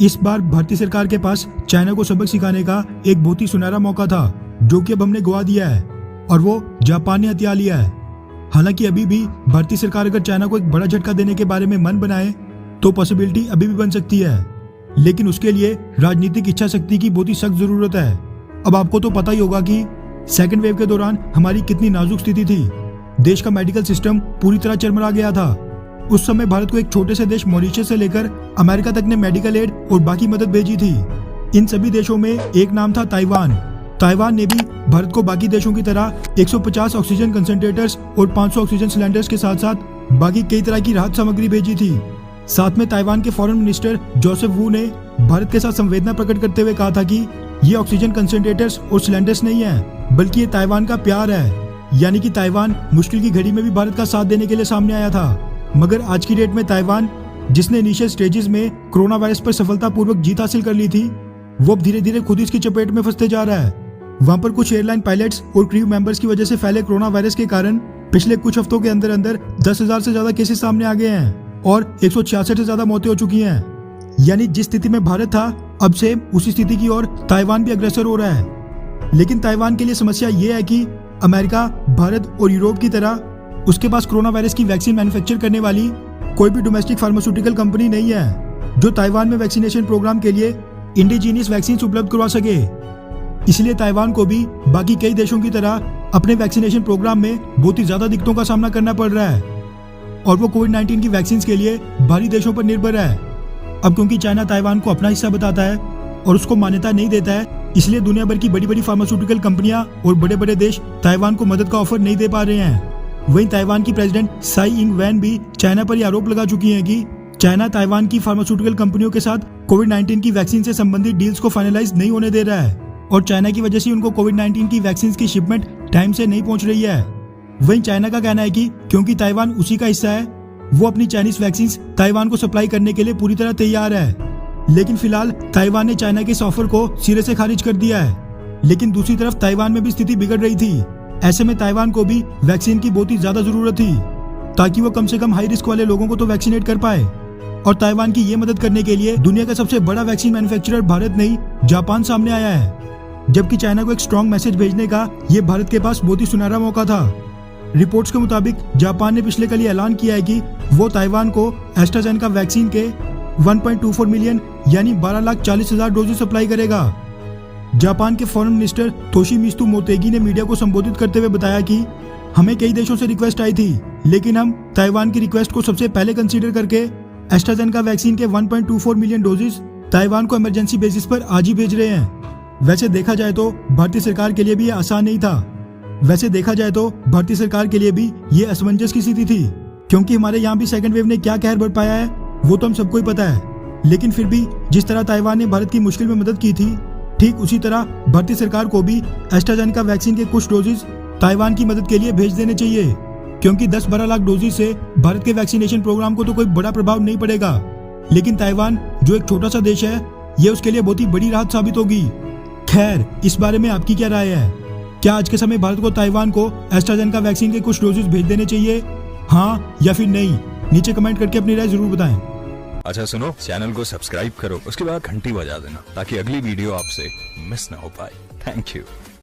इस बार भारतीय सरकार के पास चाइना को सबक सिखाने का एक बहुत ही सुनहरा मौका था, जो कि अब हमने गवा दिया है, और वो जापान ने हथिया लिया है। हालांकि अभी भी भारतीय सरकार अगर चाइना को एक बड़ा झटका देने के बारे में मन बनाए तो पॉसिबिलिटी अभी भी बन सकती है, लेकिन उसके लिए राजनीतिक इच्छा शक्ति की बहुत ही सख्त जरूरत है। अब आपको तो पता ही होगा कि सेकेंड वेव के दौरान हमारी कितनी नाजुक स्थिति थी। देश का मेडिकल सिस्टम पूरी तरह चरमरा गया था। उस समय भारत को एक छोटे से देश मॉरिशस से लेकर अमेरिका तक ने मेडिकल एड और बाकी मदद भेजी थी। इन सभी देशों में एक नाम था ताइवान। ताइवान ने भी भारत को बाकी देशों की तरह 150 ऑक्सीजन कंसंट्रेटर्स और 500 ऑक्सीजन सिलेंडर्स के साथ साथ बाकी कई तरह की राहत सामग्री भेजी थी। साथ में ताइवान के फॉरेन मिनिस्टर जोसेफ वू ने भारत के साथ संवेदना प्रकट करते हुए कहा था कि ये ऑक्सीजन कंसंट्रेटर्स और सिलेंडर्स नहीं है, बल्कि ये ताइवान का प्यार है। यानी कि ताइवान मुश्किल की घड़ी में भी भारत का साथ देने के लिए सामने आया था। मगर आज की डेट में ताइवान, जिसने इनिशियल स्टेजेस में कोरोना वायरस पर सफलतापूर्वक जीत हासिल कर ली थी, वो अब धीरे धीरे खुद इसकी चपेट में फंसते जा रहा है। वहां पर कुछ एयरलाइन पायलट्स और क्रू मेंबर्स की वजह से फैले कोरोना वायरस के कारण पिछले कुछ हफ्तों के अंदर अंदर 10,000 से ज्यादा केसेस सामने आ गए हैं और 166 से ज्यादा मौतें हो चुकी हैं। यानी जिस स्थिति में भारत था, अब से उसी स्थिति की ओर ताइवान भी अग्रसर हो रहा है। लेकिन ताइवान के लिए समस्या ये है कि अमेरिका, भारत और यूरोप की तरह उसके पास कोरोना वायरस की वैक्सीन मैन्युफैक्चर करने वाली कोई भी डोमेस्टिक फार्मास्यूटिकल कंपनी नहीं है जो ताइवान में वैक्सीनेशन प्रोग्राम के लिए इंडिजीनियस वैक्सीन उपलब्ध करवा सके। इसलिए ताइवान को भी बाकी कई देशों की तरह अपने वैक्सीनेशन प्रोग्राम में बहुत ही ज्यादा दिक्कतों का सामना करना पड़ रहा है, और वो कोविड-19 की वैक्सीन के लिए बाहरी देशों पर निर्भर है। अब क्योंकि चाइना ताइवान को अपना हिस्सा बताता है और उसको मान्यता नहीं देता है, इसलिए दुनिया भर की बड़ी बड़ी फार्मास्यूटिकल कंपनियां और बड़े बड़े देश ताइवान को मदद का ऑफर नहीं दे पा रहे हैं। वहीं ताइवान की प्रेसिडेंट साई इंग वैन भी चाइना पर यह आरोप लगा चुकी हैं कि चाइना ताइवान की फार्मास्यूटिकल कंपनियों के साथ कोविड-19 की वैक्सीन से संबंधित डील्स को फाइनलाइज नहीं होने दे रहा है, और चाइना की वजह से उनको कोविड-19 की वैक्सीन की शिपमेंट टाइम से नहीं पहुंच रही है। वहीं चाइना का कहना है कि क्योंकि ताइवान उसी का हिस्सा है, वो अपनी चाइनीज वैक्सीन ताइवान को सप्लाई करने के लिए पूरी तरह तैयार है। लेकिन फिलहाल ताइवान ने चाइना के इस ऑफर को सिरे से खारिज कर दिया है। लेकिन दूसरी तरफ ताइवान में भी स्थिति बिगड़ रही थी। ऐसे में ताइवान को भी वैक्सीन की बहुत ही ज्यादा जरूरत थी, ताकि वो कम से कम हाई रिस्क वाले लोगों को तो वैक्सीनेट कर पाए। और ताइवान की ये मदद करने के लिए दुनिया का सबसे बड़ा वैक्सीन मैन्युफैक्चरर भारत नहीं, जापान सामने आया है। जबकि चाइना को एक स्ट्रॉन्ग मैसेज भेजने का ये भारत के पास बहुत ही सुनहरा मौका था। रिपोर्ट्स के मुताबिक जापान ने पिछले कल ऐलान किया है कि वो ताइवान को एस्ट्राजेनेका वैक्सीन के 1.24 मिलियन यानी 12,40,000 डोजेस सप्लाई करेगा। जापान के फॉरेन मिनिस्टर तोशिमित्सु मोतेगी ने मीडिया को संबोधित करते हुए बताया कि हमें कई देशों से रिक्वेस्ट आई थी, लेकिन हम ताइवान की रिक्वेस्ट को सबसे पहले कंसीडर करके एस्ट्राजेनेका वैक्सीन के 1.24 मिलियन डोजेस ताइवान को इमरजेंसी बेसिस पर आज ही भेज रहे हैं। वैसे देखा जाए तो भारतीय सरकार के लिए भी ये आसान नहीं था। वैसे देखा जाए तो भारतीय सरकार के लिए भी ये असमंजस की स्थिति थी, क्योंकि हमारे यहाँ भी सेकंड वेव ने क्या कहर बरपाया है वो तो हम सबको ही पता है। लेकिन फिर भी जिस तरह ताइवान ने भारत की मुश्किल में मदद की थी, ठीक उसी तरह भारतीय सरकार को भी एस्ट्राजेनेका वैक्सीन के कुछ डोजेस ताइवान की मदद के लिए भेज देने चाहिए, क्योंकि 10-12 लाख डोजेस से भारत के वैक्सीनेशन प्रोग्राम को तो कोई बड़ा प्रभाव नहीं पड़ेगा, लेकिन ताइवान जो एक छोटा सा देश है, ये उसके लिए बहुत ही बड़ी राहत साबित होगी। खैर, इस बारे में आपकी क्या राय है? क्या आज के समय भारत को ताइवान को एस्ट्राजेनेका वैक्सीन के कुछ डोजेस भेज देने चाहिए, हाँ या फिर नहीं? नीचे कमेंट करके अपनी राय जरूर बताएं। अच्छा सुनो, चैनल को सब्सक्राइब करो, उसके बाद घंटी बजा देना ताकि अगली वीडियो आपसे मिस ना हो पाए। Thank you.